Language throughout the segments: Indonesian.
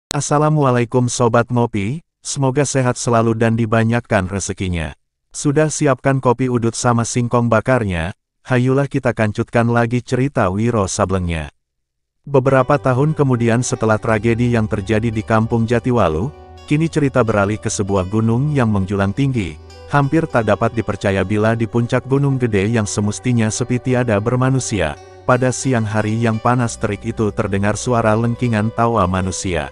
Assalamualaikum Sobat Ngopi, semoga sehat selalu dan dibanyakkan rezekinya. Sudah siapkan kopi udut sama singkong bakarnya? Hayulah kita kancutkan lagi cerita Wiro Sablengnya. Beberapa tahun kemudian setelah tragedi yang terjadi di Kampung Jatiwalu, kini cerita beralih ke sebuah gunung yang menjulang tinggi. Hampir tak dapat dipercaya bila di puncak gunung gede yang semestinya sepi tiada bermanusia. Pada siang hari yang panas terik itu terdengar suara lengkingan tawa manusia.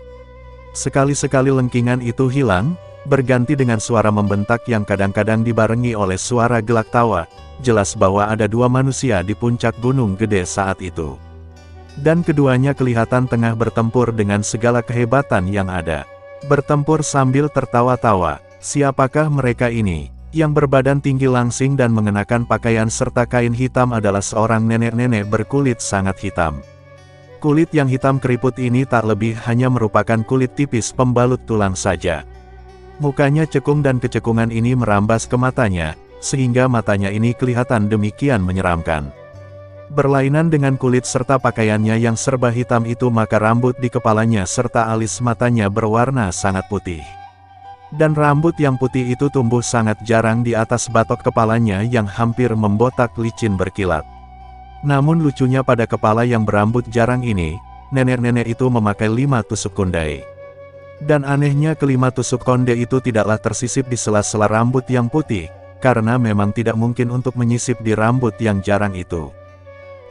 Sekali-sekali lengkingan itu hilang, berganti dengan suara membentak yang kadang-kadang dibarengi oleh suara gelak tawa. Jelas bahwa ada dua manusia di puncak gunung gede saat itu. Dan keduanya kelihatan tengah bertempur dengan segala kehebatan yang ada. Bertempur sambil tertawa-tawa. Siapakah mereka ini? Yang berbadan tinggi langsing dan mengenakan pakaian serta kain hitam adalah seorang nenek-nenek berkulit sangat hitam. Kulit yang hitam keriput ini tak lebih hanya merupakan kulit tipis pembalut tulang saja. Mukanya cekung dan kecekungan ini merambas ke matanya, sehingga matanya ini kelihatan demikian menyeramkan. Berlainan dengan kulit serta pakaiannya yang serba hitam itu, maka rambut di kepalanya serta alis matanya berwarna sangat putih. Dan rambut yang putih itu tumbuh sangat jarang di atas batok kepalanya yang hampir membotak licin berkilat. Namun lucunya pada kepala yang berambut jarang ini, nenek-nenek itu memakai 5 tusuk kondai. Dan anehnya kelima tusuk konde itu tidaklah tersisip di sela-sela rambut yang putih, karena memang tidak mungkin untuk menyisip di rambut yang jarang itu.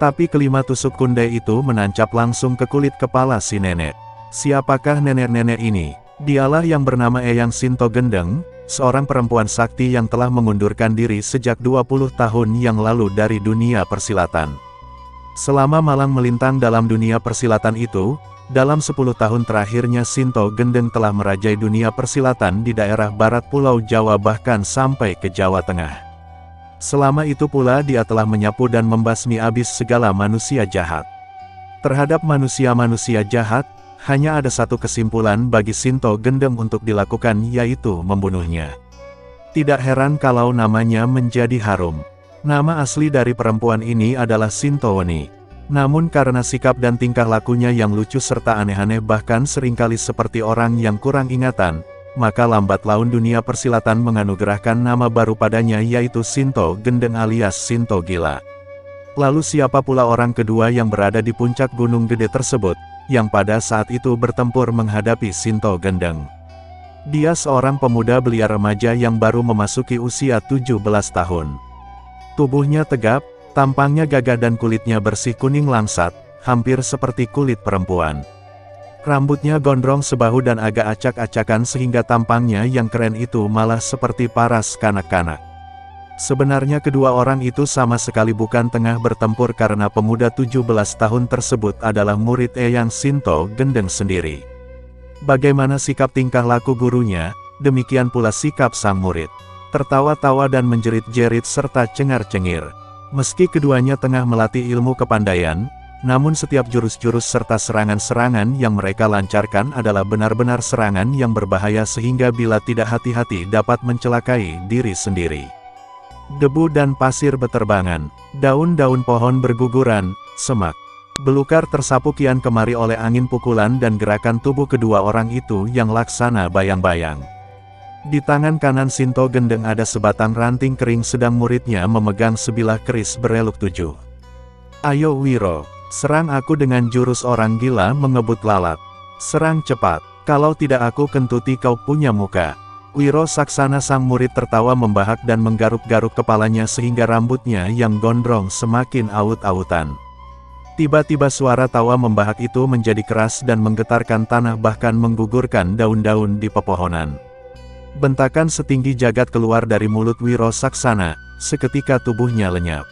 Tapi kelima tusuk kondai itu menancap langsung ke kulit kepala si nenek. Siapakah nenek-nenek ini? Dialah yang bernama Eyang Sinto Gendeng, seorang perempuan sakti yang telah mengundurkan diri sejak 20 tahun yang lalu dari dunia persilatan. Selama malang melintang dalam dunia persilatan itu, dalam 10 tahun terakhirnya Sinto Gendeng telah merajai dunia persilatan di daerah barat Pulau Jawa bahkan sampai ke Jawa Tengah. Selama itu pula dia telah menyapu dan membasmi habis segala manusia jahat. Terhadap manusia-manusia jahat, hanya ada satu kesimpulan bagi Sinto Gendeng untuk dilakukan, yaitu membunuhnya. Tidak heran kalau namanya menjadi harum. Nama asli dari perempuan ini adalah Sintoweni. Namun karena sikap dan tingkah lakunya yang lucu serta aneh-aneh bahkan seringkali seperti orang yang kurang ingatan, maka lambat laun dunia persilatan menganugerahkan nama baru padanya, yaitu Sinto Gendeng alias Sinto Gila. Lalu siapa pula orang kedua yang berada di puncak gunung gede tersebut, yang pada saat itu bertempur menghadapi Sinto Gendeng? Dia seorang pemuda belia remaja yang baru memasuki usia 17 tahun. Tubuhnya tegap, tampangnya gagah dan kulitnya bersih kuning langsat, hampir seperti kulit perempuan. Rambutnya gondrong sebahu dan agak acak-acakan sehingga tampangnya yang keren itu malah seperti paras kanak-kanak. Sebenarnya kedua orang itu sama sekali bukan tengah bertempur karena pemuda 17 tahun tersebut adalah murid Eyang Sinto Gendeng sendiri. Bagaimana sikap tingkah laku gurunya, demikian pula sikap sang murid. Tertawa-tawa dan menjerit-jerit serta cengar-cengir. Meski keduanya tengah melatih ilmu kepandaian, namun setiap jurus-jurus serta serangan-serangan yang mereka lancarkan adalah benar-benar serangan yang berbahaya sehingga bila tidak hati-hati dapat mencelakai diri sendiri. Debu dan pasir beterbangan, daun-daun pohon berguguran, semak belukar tersapu kian kemari oleh angin pukulan dan gerakan tubuh kedua orang itu yang laksana bayang-bayang. Di tangan kanan Sinto Gendeng ada sebatang ranting kering sedang muridnya memegang sebilah keris bereluk 7. Ayo Wiro, serang aku dengan jurus orang gila mengebut lalat. Serang cepat, kalau tidak aku kentuti kau punya muka. Wiro Saksana sang murid tertawa membahak dan menggaruk-garuk kepalanya sehingga rambutnya yang gondrong semakin aut-autan. Tiba-tiba suara tawa membahak itu menjadi keras dan menggetarkan tanah bahkan menggugurkan daun-daun di pepohonan. Bentakan setinggi jagat keluar dari mulut Wiro Saksana, seketika tubuhnya lenyap.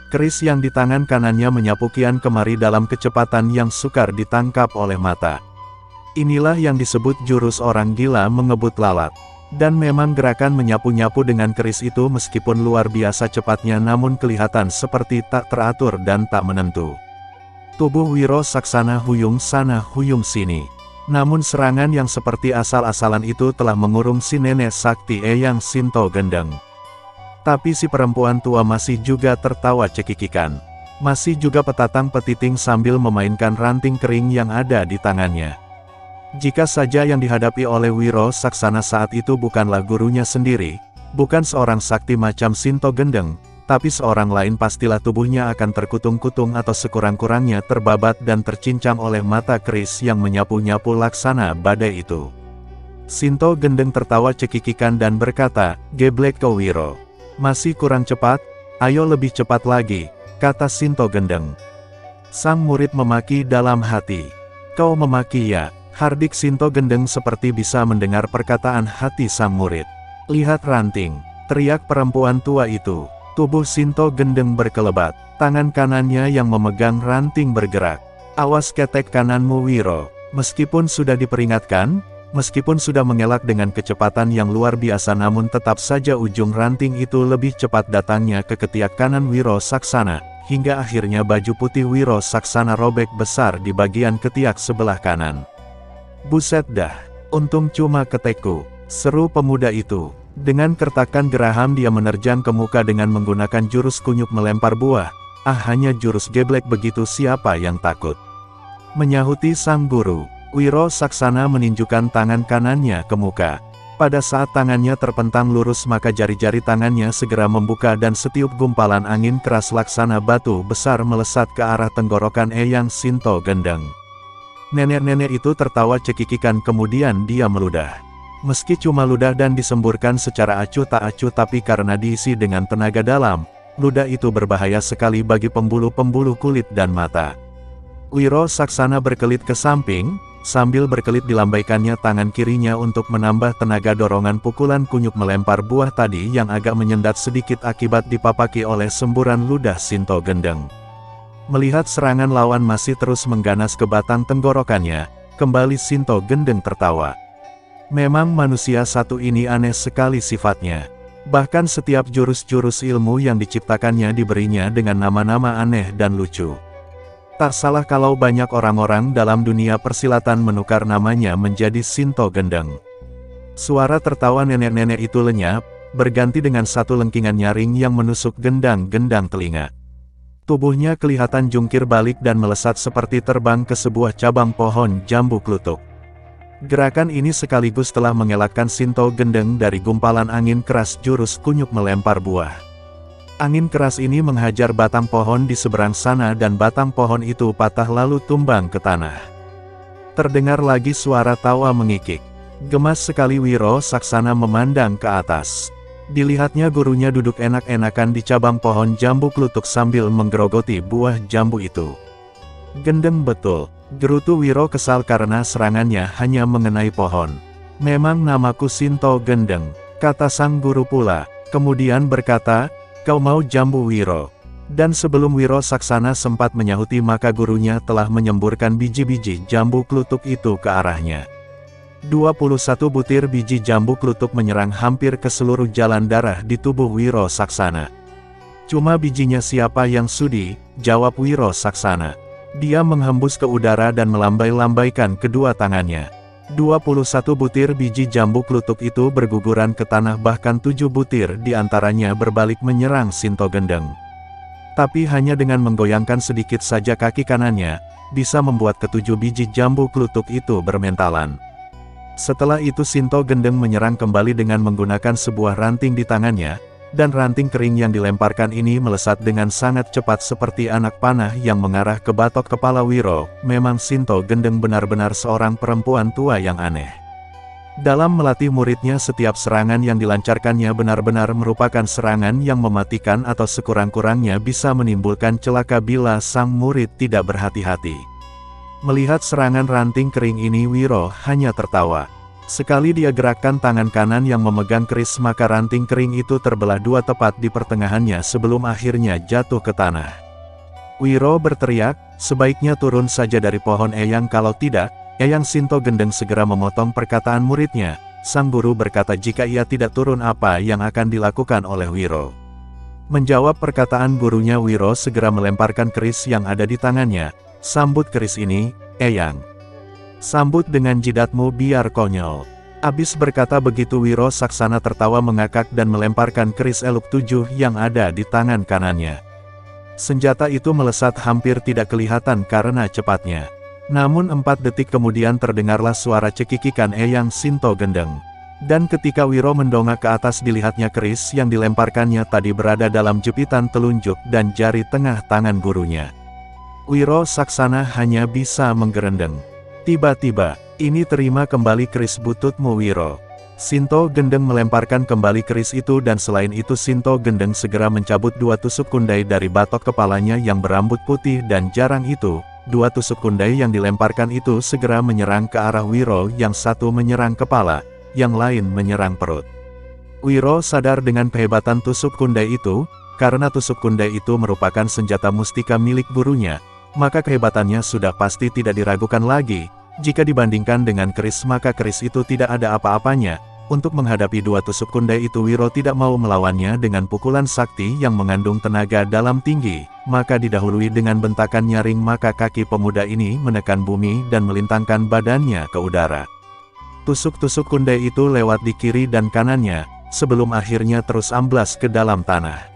Keris yang di tangan kanannya menyapu kian kemari dalam kecepatan yang sukar ditangkap oleh mata. Inilah yang disebut jurus orang gila mengebut lalat. Dan memang gerakan menyapu-nyapu dengan keris itu meskipun luar biasa cepatnya namun kelihatan seperti tak teratur dan tak menentu. Tubuh Wiro Saksana huyung sana huyung sini. Namun serangan yang seperti asal-asalan itu telah mengurung si nenek sakti Eyang Sinto Gendeng. Tapi si perempuan tua masih juga tertawa cekikikan. Masih juga petatang petiting sambil memainkan ranting kering yang ada di tangannya. Jika saja yang dihadapi oleh Wiro Saksana saat itu bukanlah gurunya sendiri, bukan seorang sakti macam Sinto Gendeng, tapi seorang lain pastilah tubuhnya akan terkutung-kutung atau sekurang-kurangnya terbabat dan tercincang oleh mata keris yang menyapu-nyapu laksana badai itu. Sinto Gendeng tertawa cekikikan dan berkata, "Geblek kau Wiro. Masih kurang cepat? Ayo lebih cepat lagi," kata Sinto Gendeng. Sang murid memaki dalam hati. "Kau memaki ya?" Hardik Sinto Gendeng seperti bisa mendengar perkataan hati sang murid. "Lihat ranting," teriak perempuan tua itu. Tubuh Sinto Gendeng berkelebat. Tangan kanannya yang memegang ranting bergerak. "Awas ketek kananmu Wiro." Meskipun sudah diperingatkan, meskipun sudah mengelak dengan kecepatan yang luar biasa namun tetap saja ujung ranting itu lebih cepat datangnya ke ketiak kanan Wiro Saksana, hingga akhirnya baju putih Wiro Saksana robek besar di bagian ketiak sebelah kanan. "Buset dah, untung cuma ketekku," seru pemuda itu. Dengan kertakan geraham dia menerjang ke muka dengan menggunakan jurus kunyuk melempar buah. Hanya jurus geblek begitu siapa yang takut? Menyahuti sang guru, Wiro Saksana menunjukkan tangan kanannya ke muka. Pada saat tangannya terpentang lurus maka jari-jari tangannya segera membuka dan setiup gumpalan angin keras laksana batu besar melesat ke arah tenggorokan Eyang Sinto Gendeng. Nenek-nenek itu tertawa cekikikan kemudian dia meludah. Meski cuma ludah dan disemburkan secara acuh tak acuh tapi karena diisi dengan tenaga dalam, ludah itu berbahaya sekali bagi pembuluh-pembuluh kulit dan mata. Wiro Saksana berkelit ke samping, sambil berkelit dilambaikannya tangan kirinya untuk menambah tenaga dorongan pukulan kunyuk melempar buah tadi yang agak menyendat sedikit akibat dipapaki oleh semburan ludah Sinto Gendeng. Melihat serangan lawan masih terus mengganas ke batang tenggorokannya, kembali Sinto Gendeng tertawa. Memang manusia satu ini aneh sekali sifatnya. Bahkan setiap jurus-jurus ilmu yang diciptakannya diberinya dengan nama-nama aneh dan lucu. Tak salah kalau banyak orang-orang dalam dunia persilatan menukar namanya menjadi Sinto Gendeng. Suara tertawa nenek-nenek itu lenyap, berganti dengan satu lengkingan nyaring yang menusuk gendang-gendang telinga. Tubuhnya kelihatan jungkir balik dan melesat seperti terbang ke sebuah cabang pohon jambu klutuk. Gerakan ini sekaligus telah mengelakkan Sinto Gendeng dari gumpalan angin keras jurus kunyuk melempar buah. Angin keras ini menghajar batang pohon di seberang sana dan batang pohon itu patah lalu tumbang ke tanah. Terdengar lagi suara tawa mengikik. Gemas sekali Wiro Saksana memandang ke atas. Dilihatnya gurunya duduk enak-enakan di cabang pohon jambu klutuk sambil menggerogoti buah jambu itu. "Gendeng betul," gerutu Wiro kesal karena serangannya hanya mengenai pohon. "Memang namaku Sinto Gendeng," kata sang guru pula, kemudian berkata, "Kau mau jambu Wiro?" Dan sebelum Wiro Saksana sempat menyahuti maka gurunya telah menyemburkan biji-biji jambu klutuk itu ke arahnya. 21 butir biji jambu klutuk menyerang hampir ke seluruh jalan darah di tubuh Wiro Saksana. "Cuma bijinya siapa yang sudi?" jawab Wiro Saksana. Dia menghembus ke udara dan melambai-lambaikan kedua tangannya. 21 butir biji jambu klutuk itu berguguran ke tanah bahkan 7 butir diantaranya berbalik menyerang Sinto Gendeng. Tapi hanya dengan menggoyangkan sedikit saja kaki kanannya, bisa membuat ketujuh biji jambu klutuk itu bermentalan. Setelah itu Sinto Gendeng menyerang kembali dengan menggunakan sebuah ranting di tangannya, dan ranting kering yang dilemparkan ini melesat dengan sangat cepat seperti anak panah yang mengarah ke batok kepala Wiro. Memang Sinto Gendeng benar-benar seorang perempuan tua yang aneh. Dalam melatih muridnya setiap serangan yang dilancarkannya benar-benar merupakan serangan yang mematikan atau sekurang-kurangnya bisa menimbulkan celaka bila sang murid tidak berhati-hati. Melihat serangan ranting kering ini Wiro hanya tertawa. Sekali dia gerakkan tangan kanan yang memegang keris maka ranting kering itu terbelah dua tepat di pertengahannya sebelum akhirnya jatuh ke tanah. Wiro berteriak, "Sebaiknya turun saja dari pohon Eyang kalau tidak." Eyang Sinto Gendeng segera memotong perkataan muridnya. Sang guru berkata jika ia tidak turun apa yang akan dilakukan oleh Wiro. Menjawab perkataan gurunya Wiro segera melemparkan keris yang ada di tangannya. "Sambut keris ini, Eyang. Sambut dengan jidatmu biar konyol." Abis berkata begitu Wiro Saksana tertawa mengakak dan melemparkan keris eluk 7 yang ada di tangan kanannya. Senjata itu melesat hampir tidak kelihatan karena cepatnya. Namun 4 detik kemudian terdengarlah suara cekikikan Eyang Sinto Gendeng. Dan ketika Wiro mendongak ke atas dilihatnya keris yang dilemparkannya tadi berada dalam jepitan telunjuk dan jari tengah tangan gurunya. Wiro Saksana hanya bisa menggerendeng. Tiba-tiba, ini terima kembali keris bututmu Wiro. Sinto Gendeng melemparkan kembali keris itu dan selain itu Sinto Gendeng segera mencabut 2 tusuk kundai dari batok kepalanya yang berambut putih dan jarang itu. 2 tusuk kundai yang dilemparkan itu segera menyerang ke arah Wiro, yang satu menyerang kepala, yang lain menyerang perut. Wiro sadar dengan kehebatan tusuk kundai itu, karena tusuk kundai itu merupakan senjata mustika milik gurunya, maka kehebatannya sudah pasti tidak diragukan lagi. Jika dibandingkan dengan keris maka keris itu tidak ada apa-apanya. Untuk menghadapi 2 tusuk kundai itu Wiro tidak mau melawannya dengan pukulan sakti yang mengandung tenaga dalam tinggi, maka didahului dengan bentakan nyaring maka kaki pemuda ini menekan bumi dan melintangkan badannya ke udara. Tusuk-tusuk kundai itu lewat di kiri dan kanannya, sebelum akhirnya terus amblas ke dalam tanah.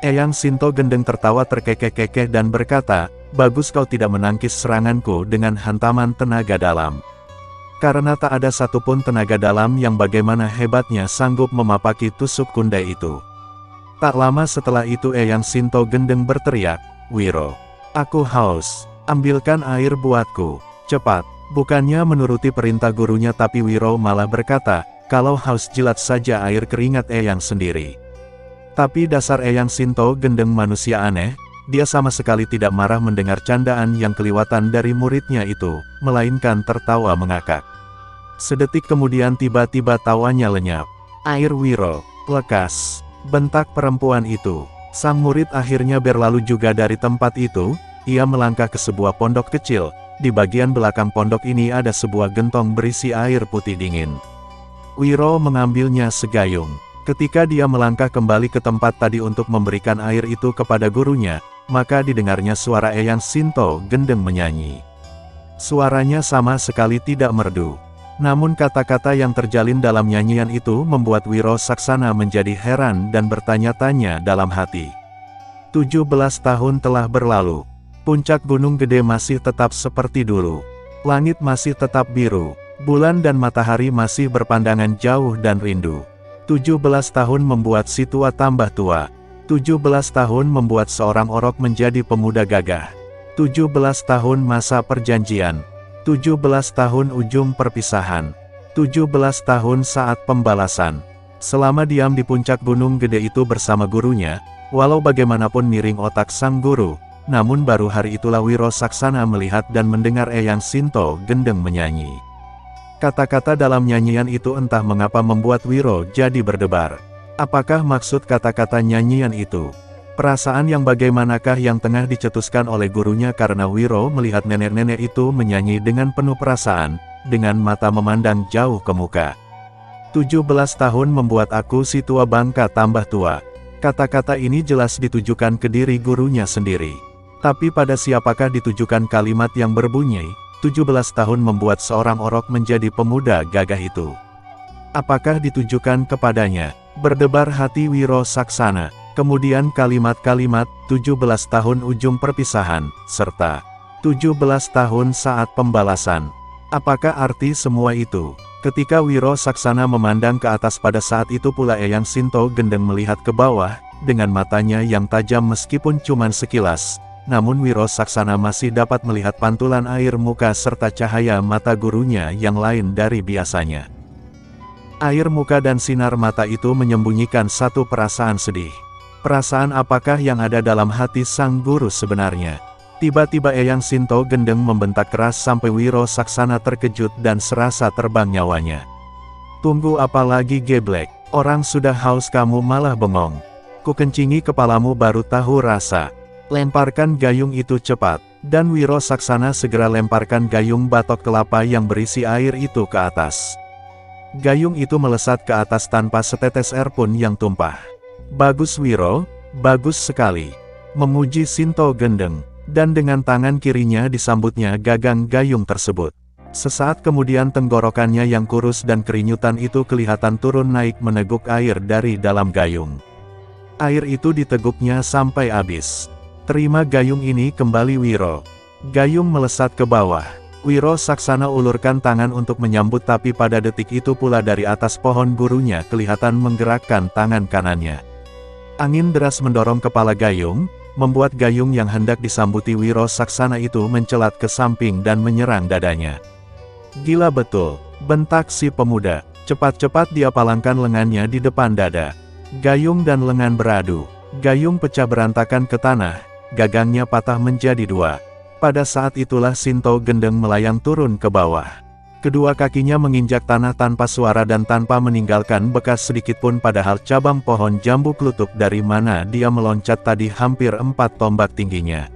Eyang Sinto Gendeng tertawa terkekeh-kekeh dan berkata, "Bagus kau tidak menangkis seranganku dengan hantaman tenaga dalam. Karena tak ada satupun tenaga dalam yang bagaimana hebatnya sanggup memapaki tusuk kundai itu." Tak lama setelah itu Eyang Sinto Gendeng berteriak, "Wiro, aku haus, ambilkan air buatku, cepat." Bukannya menuruti perintah gurunya tapi Wiro malah berkata, "Kalau haus jilat saja air keringat Eyang sendiri." Tapi dasar Eyang Sinto Gendeng manusia aneh, dia sama sekali tidak marah mendengar candaan yang keliwatan dari muridnya itu, melainkan tertawa mengakak. Sedetik kemudian tiba-tiba tawanya lenyap. "Air Wiro, lekas!" bentak perempuan itu. Sang murid akhirnya berlalu juga dari tempat itu, ia melangkah ke sebuah pondok kecil. Di bagian belakang pondok ini ada sebuah gentong berisi air putih dingin. Wiro mengambilnya segayung. Ketika dia melangkah kembali ke tempat tadi untuk memberikan air itu kepada gurunya, maka didengarnya suara Eyang Sinto Gendeng menyanyi. Suaranya sama sekali tidak merdu. Namun kata-kata yang terjalin dalam nyanyian itu membuat Wiro Saksana menjadi heran dan bertanya-tanya dalam hati. 17 tahun telah berlalu. Puncak Gunung Gede masih tetap seperti dulu. Langit masih tetap biru. Bulan dan matahari masih berpandangan jauh dan rindu. 17 tahun membuat si tua tambah tua. 17 tahun membuat seorang orok menjadi pemuda gagah. 17 tahun masa perjanjian. 17 tahun ujung perpisahan. 17 tahun saat pembalasan. Selama diam di puncak Gunung Gede itu bersama gurunya, walau bagaimanapun miring otak sang guru, namun baru hari itulah Wiro Saksana melihat dan mendengar Eyang Sinto Gendeng menyanyi. Kata-kata dalam nyanyian itu entah mengapa membuat Wiro jadi berdebar. Apakah maksud kata-kata nyanyian itu? Perasaan yang bagaimanakah yang tengah dicetuskan oleh gurunya karena Wiro melihat nenek-nenek itu menyanyi dengan penuh perasaan, dengan mata memandang jauh ke muka. 17 tahun membuat aku si tua bangka tambah tua. Kata-kata ini jelas ditujukan ke diri gurunya sendiri. Tapi pada siapakah ditujukan kalimat yang berbunyi, 17 tahun membuat seorang orok menjadi pemuda gagah itu? Apakah ditujukan kepadanya? Berdebar hati Wiro Saksana. Kemudian kalimat-kalimat, 17 tahun ujung perpisahan, serta 17 tahun saat pembalasan. Apakah arti semua itu? Ketika Wiro Saksana memandang ke atas pada saat itu pula Eyang Sinto Gendeng melihat ke bawah, dengan matanya yang tajam meskipun cuman sekilas. Namun Wiro Saksana masih dapat melihat pantulan air muka serta cahaya mata gurunya yang lain dari biasanya. Air muka dan sinar mata itu menyembunyikan satu perasaan sedih. Perasaan apakah yang ada dalam hati sang guru sebenarnya? Tiba-tiba Eyang Sinto Gendeng membentak keras sampai Wiro Saksana terkejut dan serasa terbang nyawanya. "Tunggu apa lagi geblek? Orang sudah haus kamu malah bengong. Kukencingi kepalamu baru tahu rasa. Lemparkan gayung itu cepat." Dan Wiro Saksana segera lemparkan gayung batok kelapa yang berisi air itu ke atas. Gayung itu melesat ke atas tanpa setetes air pun yang tumpah. "Bagus Wiro, bagus sekali," memuji Sinto Gendeng. Dan dengan tangan kirinya disambutnya gagang gayung tersebut. Sesaat kemudian tenggorokannya yang kurus dan kerinyutan itu kelihatan turun naik meneguk air dari dalam gayung. Air itu diteguknya sampai habis. "Terima gayung ini kembali Wiro." Gayung melesat ke bawah. Wiro Saksana ulurkan tangan untuk menyambut, tapi pada detik itu pula dari atas pohon gurunya kelihatan menggerakkan tangan kanannya. Angin deras mendorong kepala Gayung, membuat Gayung yang hendak disambuti Wiro Saksana itu mencelat ke samping dan menyerang dadanya. "Gila betul," bentak si pemuda. Cepat-cepat dia palangkan lengannya di depan dada. Gayung dan lengan beradu. Gayung pecah berantakan ke tanah, gagangnya patah menjadi dua. Pada saat itulah Sinto Gendeng melayang turun ke bawah. Kedua kakinya menginjak tanah tanpa suara dan tanpa meninggalkan bekas sedikitpun, padahal cabang pohon jambu klutuk dari mana dia meloncat tadi hampir 4 tombak tingginya.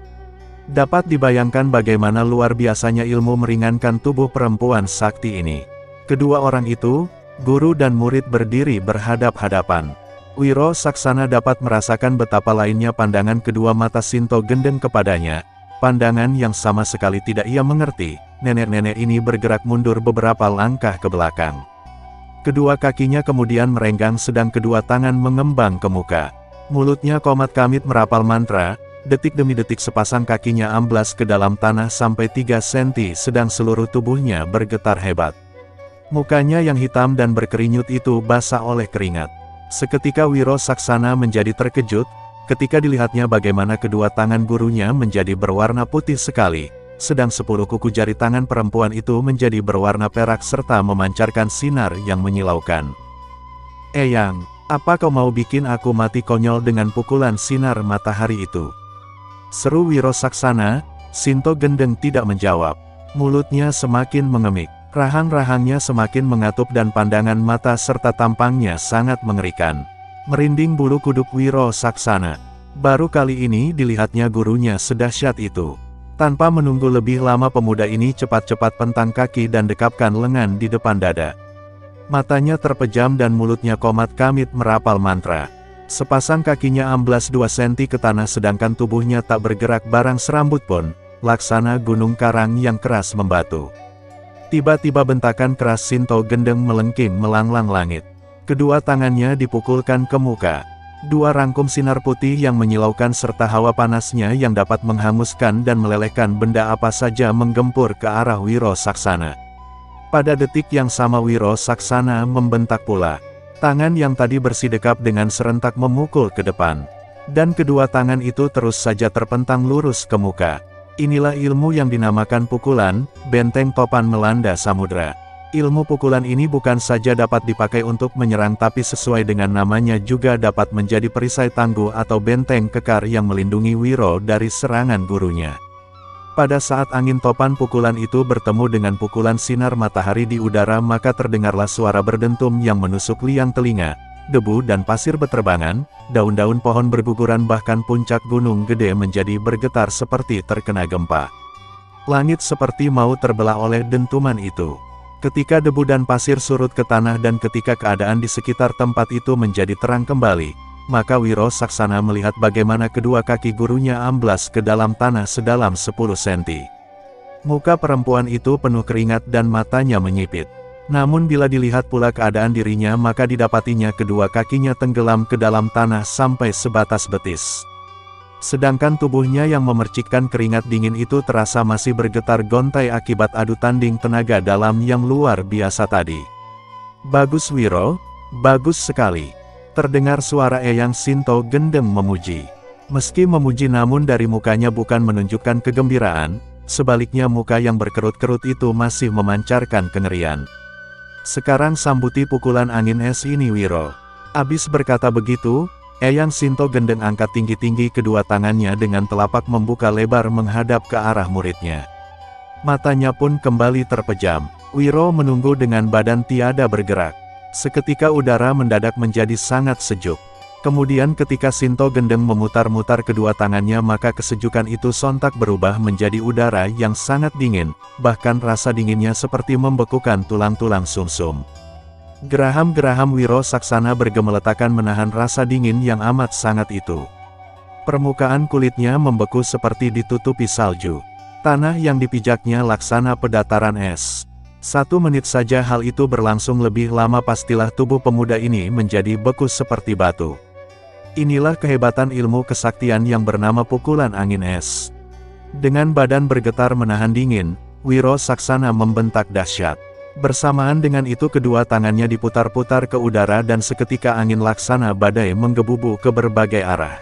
Dapat dibayangkan bagaimana luar biasanya ilmu meringankan tubuh perempuan sakti ini. Kedua orang itu, guru dan murid, berdiri berhadap-hadapan. Wiro Saksana dapat merasakan betapa lainnya pandangan kedua mata Sinto Gendeng kepadanya. Pandangan yang sama sekali tidak ia mengerti. Nenek-nenek ini bergerak mundur beberapa langkah ke belakang. Kedua kakinya kemudian merenggang sedang kedua tangan mengembang ke muka. Mulutnya komat kamit merapal mantra, detik demi detik sepasang kakinya amblas ke dalam tanah sampai 3 senti sedang seluruh tubuhnya bergetar hebat. Mukanya yang hitam dan berkerinyut itu basah oleh keringat. Seketika Wiro Saksana menjadi terkejut, ketika dilihatnya bagaimana kedua tangan gurunya menjadi berwarna putih sekali, sedang 10 kuku jari tangan perempuan itu menjadi berwarna perak serta memancarkan sinar yang menyilaukan. "Eyang, apa kau mau bikin aku mati konyol dengan pukulan sinar matahari itu?" seru Wiro Saksana. Sinto Gendeng tidak menjawab. Mulutnya semakin mengemik. Rahang-rahangnya semakin mengatup dan pandangan mata serta tampangnya sangat mengerikan. Merinding bulu kuduk Wiro Saksana. Baru kali ini dilihatnya gurunya sedahsyat itu. Tanpa menunggu lebih lama, pemuda ini cepat-cepat pentang kaki dan dekapkan lengan di depan dada. Matanya terpejam dan mulutnya komat kamit merapal mantra. Sepasang kakinya amblas 2 senti ke tanah sedangkan tubuhnya tak bergerak barang serambut pun, laksana gunung karang yang keras membatu. Tiba-tiba bentakan keras Sinto Gendeng melengking melanglang langit. Kedua tangannya dipukulkan ke muka. 2 rangkum sinar putih yang menyilaukan serta hawa panasnya yang dapat menghanguskan dan melelehkan benda apa saja menggempur ke arah Wiro Saksana. Pada detik yang sama Wiro Saksana membentak pula. Tangan yang tadi bersidekap dengan serentak memukul ke depan. Dan kedua tangan itu terus saja terpentang lurus ke muka. Inilah ilmu yang dinamakan pukulan, benteng topan melanda samudra. Ilmu pukulan ini bukan saja dapat dipakai untuk menyerang, tapi sesuai dengan namanya juga dapat menjadi perisai tangguh atau benteng kekar yang melindungi Wiro dari serangan gurunya. Pada saat angin topan pukulan itu bertemu dengan pukulan sinar matahari di udara, maka terdengarlah suara berdentum yang menusuk liang telinga. Debu dan pasir beterbangan, daun-daun pohon berguguran, bahkan puncak gunung gede menjadi bergetar seperti terkena gempa. Langit seperti mau terbelah oleh dentuman itu. Ketika debu dan pasir surut ke tanah dan ketika keadaan di sekitar tempat itu menjadi terang kembali, maka Wiro Saksana melihat bagaimana kedua kaki gurunya amblas ke dalam tanah sedalam 10 senti. Muka perempuan itu penuh keringat dan matanya menyipit. Namun bila dilihat pula keadaan dirinya, maka didapatinya kedua kakinya tenggelam ke dalam tanah sampai sebatas betis. Sedangkan tubuhnya yang memercikkan keringat dingin itu terasa masih bergetar gontai akibat adu tanding tenaga dalam yang luar biasa tadi. "Bagus Wiro, bagus sekali." Terdengar suara Eyang Sinto Gendeng memuji. Meski memuji, namun dari mukanya bukan menunjukkan kegembiraan, sebaliknya muka yang berkerut-kerut itu masih memancarkan kengerian. "Sekarang sambuti pukulan angin es ini Wiro." Abis berkata begitu, Eyang Sinto Gendeng angkat tinggi-tinggi kedua tangannya dengan telapak membuka lebar menghadap ke arah muridnya. Matanya pun kembali terpejam. Wiro menunggu dengan badan tiada bergerak. Seketika udara mendadak menjadi sangat sejuk. Kemudian ketika Sinto Gendeng memutar-mutar kedua tangannya, maka kesejukan itu sontak berubah menjadi udara yang sangat dingin, bahkan rasa dinginnya seperti membekukan tulang-tulang sumsum. Geraham-geraham Wiro Saksana bergemeletakan menahan rasa dingin yang amat sangat itu. Permukaan kulitnya membeku seperti ditutupi salju. Tanah yang dipijaknya laksana pedataran es. 1 menit saja hal itu berlangsung, lebih lama pastilah tubuh pemuda ini menjadi beku seperti batu. Inilah kehebatan ilmu kesaktian yang bernama pukulan angin es. Dengan badan bergetar menahan dingin, Wiro Saksana membentak dahsyat. Bersamaan dengan itu kedua tangannya diputar-putar ke udara dan seketika angin laksana badai menggebu-gebu ke berbagai arah.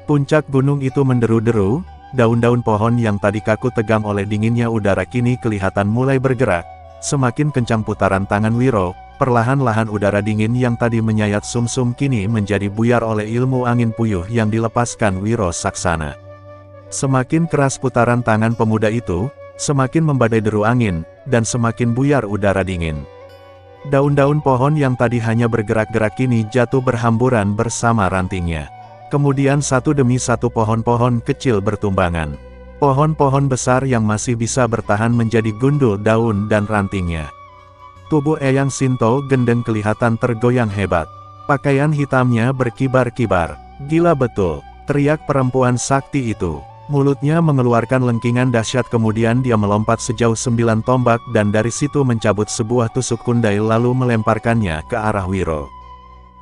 Puncak gunung itu menderu-deru, daun-daun pohon yang tadi kaku tegang oleh dinginnya udara kini kelihatan mulai bergerak. Semakin kencang putaran tangan Wiro, perlahan-lahan udara dingin yang tadi menyayat sumsum kini menjadi buyar oleh ilmu angin puyuh yang dilepaskan Wiro Saksana. Semakin keras putaran tangan pemuda itu, semakin membadai deru angin, dan semakin buyar udara dingin. Daun-daun pohon yang tadi hanya bergerak-gerak kini jatuh berhamburan bersama rantingnya. Kemudian satu demi satu pohon-pohon kecil bertumbangan. Pohon-pohon besar yang masih bisa bertahan menjadi gundul daun dan rantingnya. Tubuh Eyang Sinto Gendeng kelihatan tergoyang hebat. Pakaian hitamnya berkibar-kibar. Gila betul, teriak perempuan sakti itu. Mulutnya mengeluarkan lengkingan dahsyat kemudian dia melompat sejauh 9 tombak dan dari situ mencabut sebuah tusuk kundai lalu melemparkannya ke arah Wiro.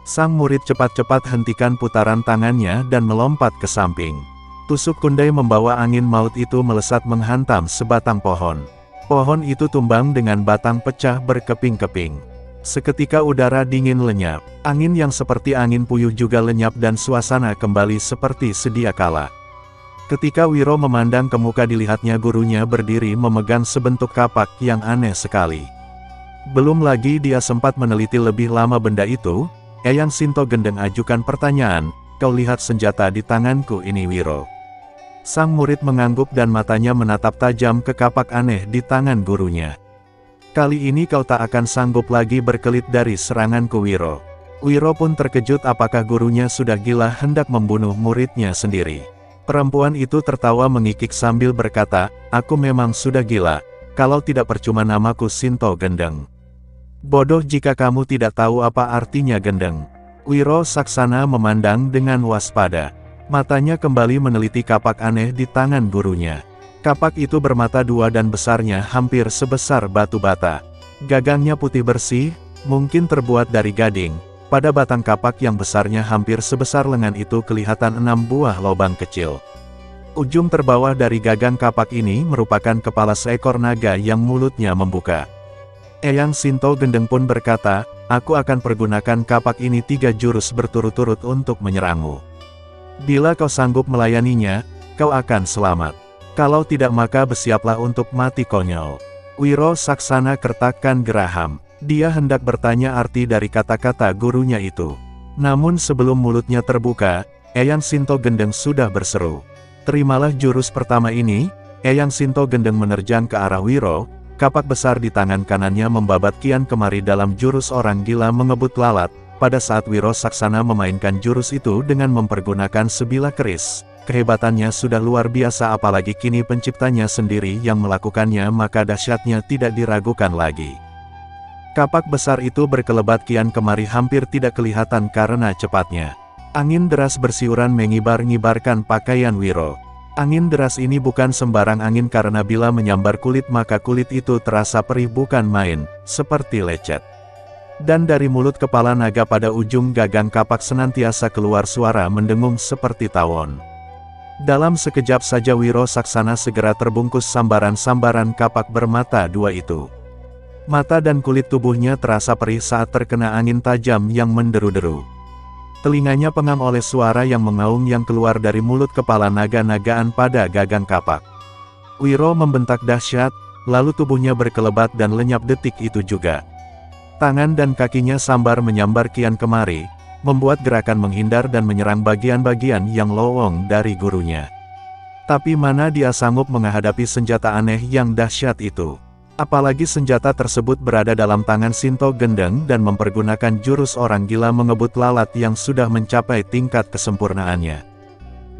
Sang murid cepat-cepat hentikan putaran tangannya dan melompat ke samping. Tusuk kundai membawa angin maut itu melesat menghantam sebatang pohon. Pohon itu tumbang dengan batang pecah berkeping-keping. Seketika udara dingin lenyap, angin yang seperti angin puyuh juga lenyap dan suasana kembali seperti sedia kala. Ketika Wiro memandang ke muka dilihatnya gurunya berdiri memegang sebentuk kapak yang aneh sekali. Belum lagi dia sempat meneliti lebih lama benda itu, Eyang Sinto Gendeng ajukan pertanyaan, "Kau lihat senjata di tanganku ini Wiro?" Sang murid mengangguk dan matanya menatap tajam ke kapak aneh di tangan gurunya. "Kali ini kau tak akan sanggup lagi berkelit dari seranganku Wiro." Wiro pun terkejut apakah gurunya sudah gila hendak membunuh muridnya sendiri. Perempuan itu tertawa mengikik sambil berkata, "Aku memang sudah gila, kalau tidak percuma namaku Sinto Gendeng." "Bodoh jika kamu tidak tahu apa artinya Gendeng." Wiro Saksana memandang dengan waspada. Matanya kembali meneliti kapak aneh di tangan gurunya. Kapak itu bermata dua dan besarnya hampir sebesar batu bata. Gagangnya putih bersih, mungkin terbuat dari gading. Pada batang kapak yang besarnya hampir sebesar lengan itu kelihatan 6 buah lubang kecil. Ujung terbawah dari gagang kapak ini merupakan kepala seekor naga yang mulutnya membuka. Eyang Sinto Gendeng pun berkata, "Aku akan pergunakan kapak ini 3 jurus berturut-turut untuk menyerangmu. Bila kau sanggup melayaninya, kau akan selamat. Kalau tidak maka bersiaplah untuk mati konyol." Wiro Saksana kertakkan geraham. Dia hendak bertanya arti dari kata-kata gurunya itu. Namun sebelum mulutnya terbuka, Eyang Sinto Gendeng sudah berseru, "Terimalah jurus pertama ini." Eyang Sinto Gendeng menerjang ke arah Wiro, kapak besar di tangan kanannya membabat kian kemari dalam jurus orang gila mengebut lalat. Pada saat Wiro Saksana memainkan jurus itu dengan mempergunakan sebilah keris, kehebatannya sudah luar biasa apalagi kini penciptanya sendiri yang melakukannya maka dahsyatnya tidak diragukan lagi. Kapak besar itu berkelebat kian kemari hampir tidak kelihatan karena cepatnya. Angin deras bersiuran mengibar-ngibarkan pakaian Wiro. Angin deras ini bukan sembarang angin karena bila menyambar kulit maka kulit itu terasa perih bukan main, seperti lecet. Dan dari mulut kepala naga pada ujung gagang kapak senantiasa keluar suara mendengung seperti tawon. Dalam sekejap saja Wiro Saksana segera terbungkus sambaran-sambaran kapak bermata dua itu. Mata dan kulit tubuhnya terasa perih saat terkena angin tajam yang menderu-deru. Telinganya pengam oleh suara yang mengaung yang keluar dari mulut kepala naga-nagaan pada gagang kapak. Wiro membentak dahsyat, lalu tubuhnya berkelebat dan lenyap detik itu juga. Tangan dan kakinya sambar menyambar kian kemari, membuat gerakan menghindar dan menyerang bagian-bagian yang lowong dari gurunya. Tapi mana dia sanggup menghadapi senjata aneh yang dahsyat itu. Apalagi senjata tersebut berada dalam tangan Sinto Gendeng dan mempergunakan jurus orang gila mengebut lalat yang sudah mencapai tingkat kesempurnaannya.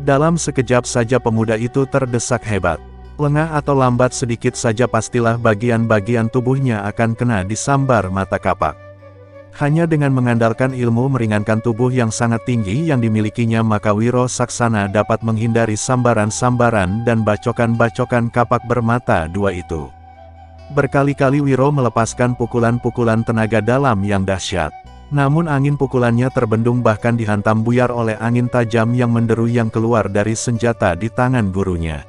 Dalam sekejap saja pemuda itu terdesak hebat. Lengah atau lambat sedikit saja pastilah bagian-bagian tubuhnya akan kena disambar mata kapak. Hanya dengan mengandalkan ilmu meringankan tubuh yang sangat tinggi yang dimilikinya maka Wiro Saksana dapat menghindari sambaran-sambaran dan bacokan-bacokan kapak bermata dua itu. Berkali-kali Wiro melepaskan pukulan-pukulan tenaga dalam yang dahsyat. Namun angin pukulannya terbendung bahkan dihantam buyar oleh angin tajam yang menderu yang keluar dari senjata di tangan gurunya.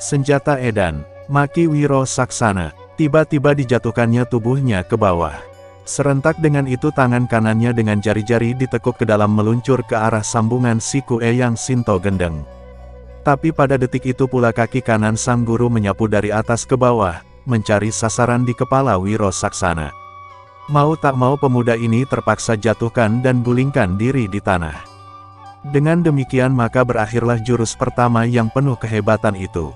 Senjata edan, maki Wiro Saksana. Tiba-tiba dijatuhkannya tubuhnya ke bawah. Serentak dengan itu tangan kanannya dengan jari-jari ditekuk ke dalam meluncur ke arah sambungan siku Eyang Sinto Gendeng. Tapi pada detik itu pula kaki kanan sang guru menyapu dari atas ke bawah, mencari sasaran di kepala Wiro Saksana. Mau tak mau pemuda ini terpaksa jatuhkan dan gulingkan diri di tanah. Dengan demikian maka berakhirlah jurus pertama yang penuh kehebatan itu.